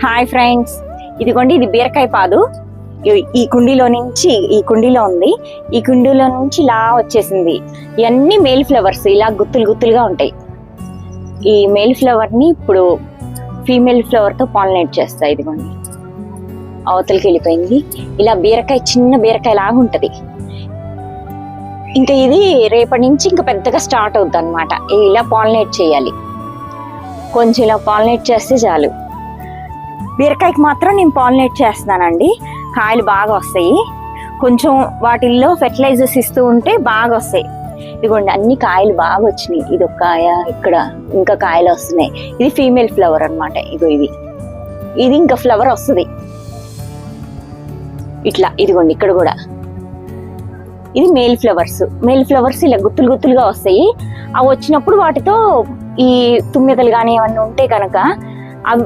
Hi friends, ఇదిగోండి ఇది బీరకాయ పాదు. ఈ కుండీలో ఉంది. ఈ కుండీలో నుంచి ఇలా వచ్చేసింది. ఇవన్నీ మేల్ ఫ్లవర్స్, ఇలా గుత్తులు గుత్తులుగా ఉంటాయి. ఈ మేల్ ఫ్లవర్ ని ఇప్పుడు ఫీమేల్ ఫ్లవర్ తో పాలినేట్ చేస్తాయి. ఇదిగోండి అవతలకి వెళ్ళిపోయింది. ఇలా బీరకాయ, చిన్న బీరకాయ లాగా ఉంటది. ఇంకా ఇది రేపటి నుంచి ఇంకా పెద్దగా స్టార్ట్ అవుద్ది అనమాట. ఇలా పాలినేట్ చేయాలి. కొంచెం ఇలా పాలినేట్ చేస్తే చాలు. బీరకాయకి మాత్రం నేను పాలినేట్ చేస్తున్నానండి. కాయలు బాగా వస్తాయి. కొంచెం వాటిల్లో ఫెర్టిలైజర్స్ ఇస్తూ ఉంటే బాగా వస్తాయి. ఇదిగోండి అన్ని కాయలు బాగా వచ్చినాయి. ఇది ఒక కాయ, ఇక్కడ ఇంకా కాయలు వస్తున్నాయి. ఇది ఫీమేల్ ఫ్లవర్ అనమాట. ఇది ఇంకా ఫ్లవర్ వస్తుంది ఇట్లా. ఇదిగోండి ఇక్కడ కూడా ఇది మేల్ ఫ్లవర్స్ ఇలా గుత్తులు గుత్తులుగా వస్తాయి. అవి వచ్చినప్పుడు వాటితో ఈ తుమ్మెదలు కానీ ఏమన్నా ఉంటే కనుక అవి